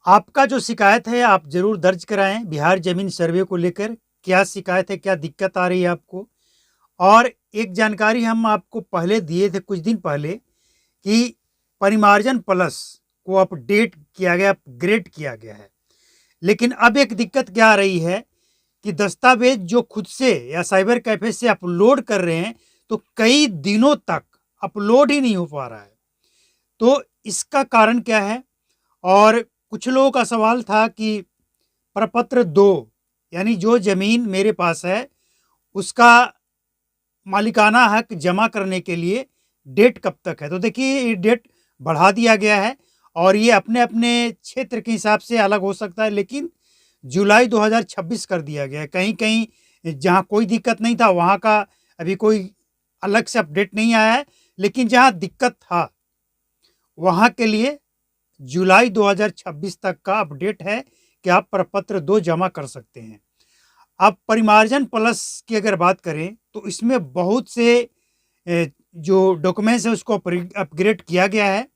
आपका जो शिकायत है आप ज़रूर दर्ज कराएँ बिहार ज़मीन सर्वे को लेकर। क्या शिकायत है, क्या दिक्कत आ रही है आपको? और एक जानकारी हम आपको पहले दिए थे कुछ दिन पहले कि परिमार्जन प्लस को अपडेट किया गया, अपग्रेड किया गया है। लेकिन अब एक दिक्कत क्या आ रही है कि दस्तावेज़ जो खुद से या साइबर कैफ़े से अपलोड कर रहे हैं, तो कई दिनों तक अपलोड ही नहीं हो पा रहा है। तो इसका कारण क्या है? और कुछ लोगों का सवाल था कि प्रपत्र 2 यानी जो ज़मीन मेरे पास है, उसका मालिकाना हक जमा करने के लिए डेट कब तक है? तो देखिए ये डेट बढ़ा दिया गया है और ये अपने-अपने क्षेत्र के हिसाब से अलग हो सकता है, लेकिन जुलाई 2026 कर दिया गया है। कहीं-कहीं जहाँ कोई दिक्कत नहीं था, वहाँ का अभी कोई अलग से अपडेट नहीं आया है, लेकिन जहाँ दिक्कत था, वहाँ के लिए जुलाई 2026 तक का अपडेट है कि आप प्रपत्र 2 जमा कर सकते हैं। अब परिमार्जन प्लस की अगर बात करें तो इसमें बहुत से जो डॉक्यूमेंट्स हैं उसको अपग्रेड किया गया है।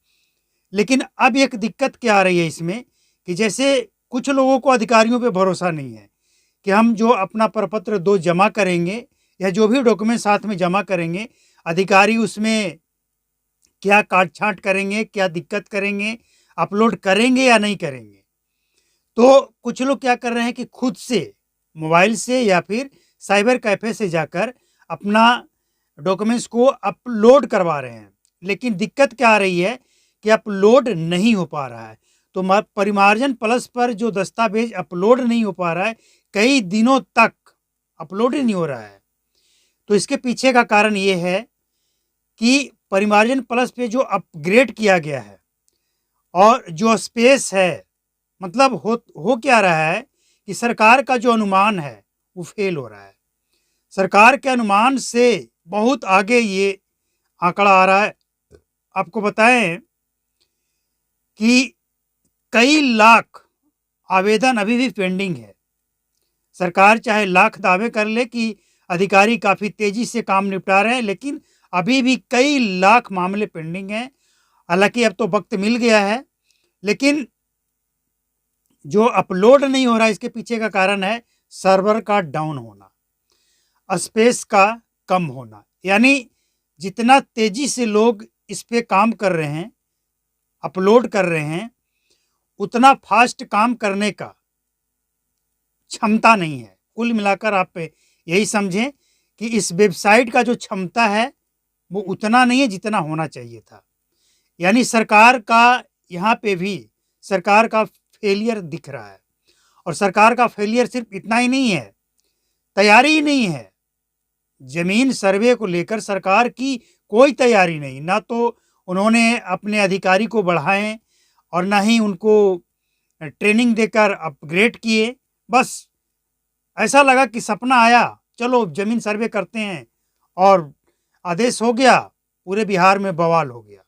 लेकिन अब एक दिक्कत क्या आ रही है इसमें कि जैसे कुछ लोगों को अधिकारियों पे भरोसा नहीं है कि हम जो अपना प्रपत्र 2 जमा करेंगे या जो भी डॉक्यूमेंट साथ में जमा करेंगे, अधिकारी उसमें क्या काट-छाँट करेंगे, क्या दिक्कत करेंगे, अपलोड करेंगे या नहीं करेंगे। तो कुछ लोग क्या कर रहे हैं कि खुद से मोबाइल से या फिर साइबर कैफ़े से जाकर अपना डॉक्यूमेंट्स को अपलोड करवा रहे हैं। लेकिन दिक्कत क्या आ रही है कि अपलोड नहीं हो पा रहा है। तो परिमार्जन प्लस पर जो दस्तावेज़ अपलोड नहीं हो पा रहा है, कई दिनों तक अपलोड ही नहीं हो रहा है। तो इसके पीछे का कारण ये है कि परिमार्जन प्लस पे जो अपग्रेड किया गया है और जो स्पेस है, मतलब हो क्या रहा है कि सरकार का जो अनुमान है वो फेल हो रहा है। सरकार के अनुमान से बहुत आगे ये आंकड़ा आ रहा है। आपको बताएं कि कई लाख आवेदन अभी भी पेंडिंग है। सरकार चाहे लाख दावे कर ले कि अधिकारी काफ़ी तेज़ी से काम निपटा रहे हैं, लेकिन अभी भी कई लाख मामले पेंडिंग हैं। हालांकि अब तो वक्त मिल गया है, लेकिन जो अपलोड नहीं हो रहा है इसके पीछे का कारण है सर्वर का डाउन होना, स्पेस का कम होना। यानी जितना तेजी से लोग इस पे काम कर रहे हैं, अपलोड कर रहे हैं, उतना फास्ट काम करने का क्षमता नहीं है। कुल मिलाकर आप यही समझें कि इस वेबसाइट का जो क्षमता है वो उतना नहीं है जितना होना चाहिए था। यानी सरकार का यहाँ पे भी सरकार का फेलियर दिख रहा है। और सरकार का फेलियर सिर्फ इतना ही नहीं है, तैयारी ही नहीं है। ज़मीन सर्वे को लेकर सरकार की कोई तैयारी नहीं। ना तो उन्होंने अपने अधिकारी को बढ़ाएँ और ना ही उनको ट्रेनिंग देकर अपग्रेड किए। बस ऐसा लगा कि सपना आया, चलो ज़मीन सर्वे करते हैं और आदेश हो गया, पूरे बिहार में बवाल हो गया।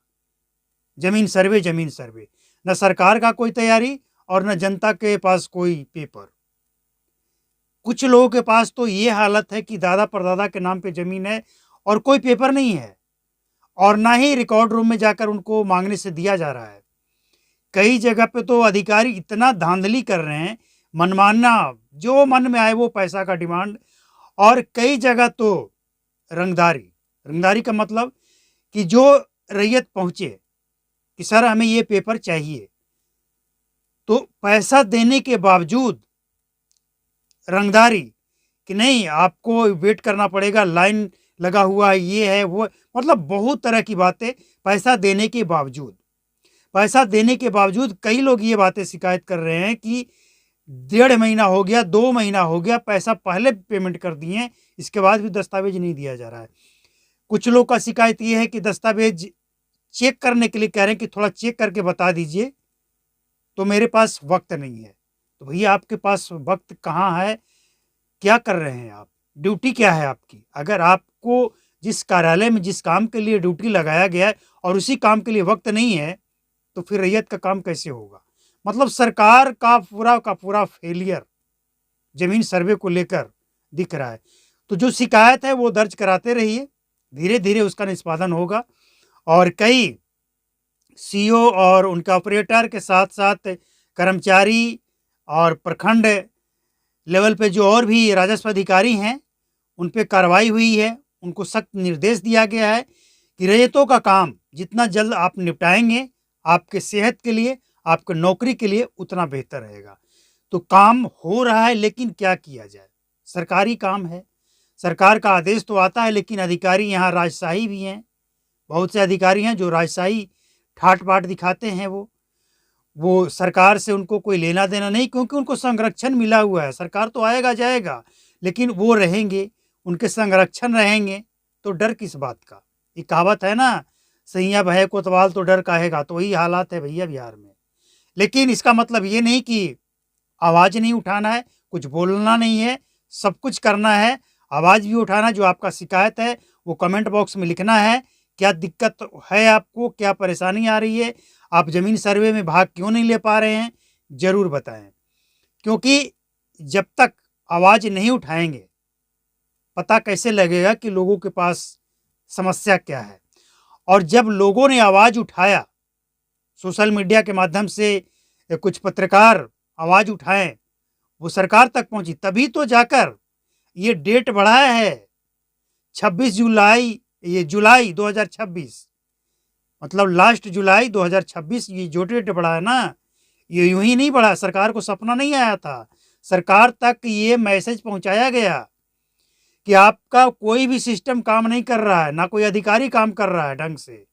ज़मीन सर्वे, ज़मीन सर्वे। न सरकार का कोई तैयारी और न जनता के पास कोई पेपर। कुछ लोगों के पास तो ये हालत है कि दादा परदादा के नाम पे ज़मीन है और कोई पेपर नहीं है और ना ही रिकॉर्ड रूम में जाकर उनको माँगने से दिया जा रहा है। कई जगह पे तो अधिकारी इतना धांधली कर रहे हैं, मनमाना जो मन में आए वो पैसा का डिमांड। और कई जगह तो रंगदारी। रंगदारी का मतलब कि जो रैयत पहुँचे कि सर हमें ये पेपर चाहिए, तो पैसा देने के बावजूद रंगदारी कि नहीं आपको वेट करना पड़ेगा, लाइन लगा हुआ है, ये है वो, मतलब बहुत तरह की बातें। पैसा देने के बावजूद कई लोग ये बातें शिकायत कर रहे हैं कि 1.5 महीना हो गया, 2 महीना हो गया, पैसा पहले पेमेंट कर दिए हैं, इसके बाद भी दस्तावेज नहीं दिया जा रहा है। कुछ लोग का शिकायत ये है कि दस्तावेज चेक करने के लिए कह रहे हैं कि थोड़ा चेक करके बता दीजिए, तो मेरे पास वक्त नहीं है। तो भैया आपके पास वक्त कहाँ है? क्या कर रहे हैं आप? ड्यूटी क्या है आपकी? अगर आपको जिस कार्यालय में जिस काम के लिए ड्यूटी लगाया गया है और उसी काम के लिए वक्त नहीं है, तो फिर रैयत का काम कैसे होगा? मतलब सरकार का पूरा फेलियर ज़मीन सर्वे को लेकर दिख रहा है। तो जो शिकायत है वो दर्ज कराते रहिए, धीरे-धीरे उसका निष्पादन होगा। और कई सीईओ और उनके ऑपरेटर के साथ-साथ कर्मचारी और प्रखंड लेवल पे जो और भी राजस्व अधिकारी हैं, उन पे कार्रवाई हुई है। उनको सख्त निर्देश दिया गया है कि रैयतों का काम जितना जल्द आप निपटाएंगे, आपके सेहत के लिए, आपके नौकरी के लिए उतना बेहतर रहेगा। तो काम हो रहा है, लेकिन क्या किया जाए? सरकारी काम है, सरकार का आदेश तो आता है, लेकिन अधिकारी यहाँ राजशाही भी हैं। बहुत से अधिकारी हैं जो राजशाही ठाट बाट दिखाते हैं। वो सरकार से उनको कोई लेना देना नहीं, क्योंकि उनको संरक्षण मिला हुआ है। सरकार तो आएगा जाएगा, लेकिन वो रहेंगे, उनके संरक्षण रहेंगे, तो डर किस बात का? ये कहावत है ना, सैया भय कोतवाल तो डर काहेगा। तो वही हालात है भैया बिहार में। लेकिन इसका मतलब ये नहीं कि आवाज़ नहीं उठाना है, कुछ बोलना नहीं है, सब कुछ करना है। आवाज़ भी उठाना, जो आपका शिकायत है वो कमेंट बॉक्स में लिखना है। क्या दिक्कत है आपको, क्या परेशानी आ रही है, आप ज़मीन सर्वे में भाग क्यों नहीं ले पा रहे हैं, ज़रूर बताएं। क्योंकि जब तक आवाज़ नहीं उठाएंगे, पता कैसे लगेगा कि लोगों के पास समस्या क्या है। और जब लोगों ने आवाज़ उठाया, सोशल मीडिया के माध्यम से कुछ पत्रकार आवाज़ उठाएं, वो सरकार तक पहुंची, तभी तो जाकर ये डेट बढ़ाया है 26 जुलाई, ये जुलाई 2026, मतलब लास्ट जुलाई 2026। ये जो डेट बढ़ा है ना, ये यूं ही नहीं बढ़ा, सरकार को सपना नहीं आया था। सरकार तक ये मैसेज पहुंचाया गया कि आपका कोई भी सिस्टम काम नहीं कर रहा है, ना कोई अधिकारी काम कर रहा है ढंग से,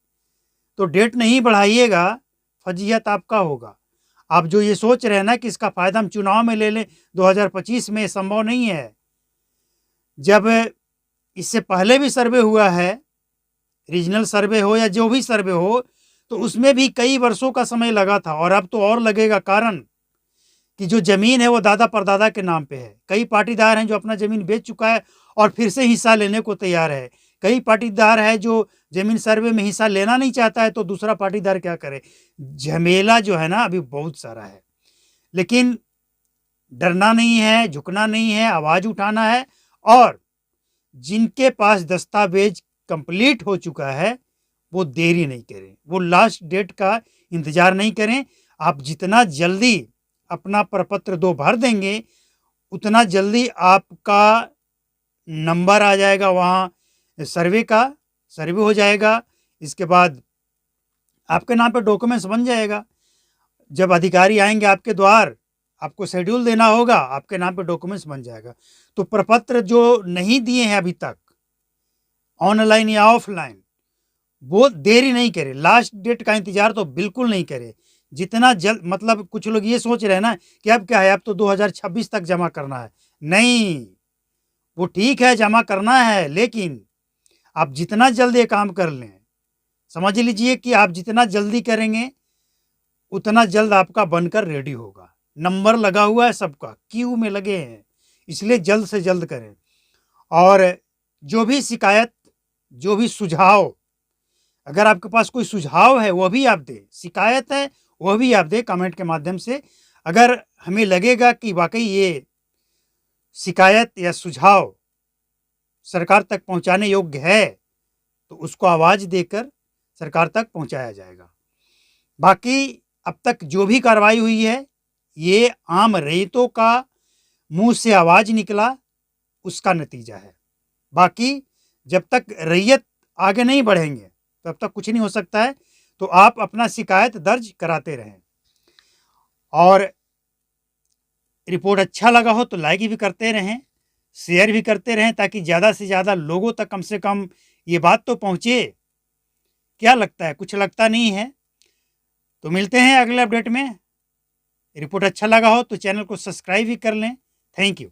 तो डेट नहीं बढ़ाइएगा, फजीहत आपका होगा। आप जो ये सोच रहे हैं ना कि इसका फ़ायदा हम चुनाव में ले लें 2025 में, संभव नहीं है। जब इससे पहले भी सर्वे हुआ है, रीजनल सर्वे हो या जो भी सर्वे हो, तो उसमें भी कई वर्षों का समय लगा था, और अब तो और लगेगा। कारण कि जो ज़मीन है वो दादा परदादा के नाम पे है। कई पाटीदार हैं जो अपना ज़मीन बेच चुका है और फिर से हिस्सा लेने को तैयार है। कई पाटीदार है जो ज़मीन सर्वे में हिस्सा लेना नहीं चाहता है, तो दूसरा पाटीदार क्या करे? झमेला जो है ना अभी बहुत सारा है। लेकिन डरना नहीं है, झुकना नहीं है, आवाज़ उठाना है। और जिनके पास दस्तावेज कंप्लीट हो चुका है, वो देरी नहीं करें, वो लास्ट डेट का इंतज़ार नहीं करें। आप जितना जल्दी अपना प्रपत्र 2 भर देंगे, उतना जल्दी आपका नंबर आ जाएगा वहाँ सर्वे का, सर्वे हो जाएगा। इसके बाद आपके नाम पे डॉक्यूमेंट्स बन जाएगा। जब अधिकारी आएंगे आपके द्वार, आपको शेड्यूल देना होगा, आपके नाम पे डॉक्यूमेंट्स बन जाएगा। तो प्रपत्र जो नहीं दिए हैं अभी तक, ऑनलाइन या ऑफलाइन, वो देरी नहीं करें, लास्ट डेट का इंतजार तो बिल्कुल नहीं करें। जितना जल्द, मतलब कुछ लोग ये सोच रहे हैं ना कि अब क्या है, अब तो 2026 तक जमा करना है। नहीं, वो ठीक है जमा करना है, लेकिन आप जितना जल्द ये काम कर लें, समझ लीजिए कि आप जितना जल्दी करेंगे उतना जल्द आपका बनकर रेडी होगा। नंबर लगा हुआ है, सबका क्यू में लगे हैं, इसलिए जल्द से जल्द करें। और जो भी शिकायत, जो भी सुझाव, अगर आपके पास कोई सुझाव है वो भी आप दें, शिकायत है वो भी आप दें कमेंट के माध्यम से। अगर हमें लगेगा कि वाकई ये शिकायत या सुझाव सरकार तक पहुंचाने योग्य है, तो उसको आवाज़ देकर सरकार तक पहुंचाया जाएगा। बाकी अब तक जो भी कार्रवाई हुई है, ये आम रैयतों का मुंह से आवाज़ निकला, उसका नतीजा है। बाकी जब तक रैयत आगे नहीं बढ़ेंगे, तब तक कुछ नहीं हो सकता है। तो आप अपना शिकायत दर्ज कराते रहें। और रिपोर्ट अच्छा लगा हो तो लाइक भी करते रहें, शेयर भी करते रहें, ताकि ज़्यादा से ज़्यादा लोगों तक कम से कम ये बात तो पहुँचे। क्या लगता है? कुछ लगता नहीं है। तो मिलते हैं अगले अपडेट में। रिपोर्ट अच्छा लगा हो तो चैनल को सब्सक्राइब भी कर लें। Thank you.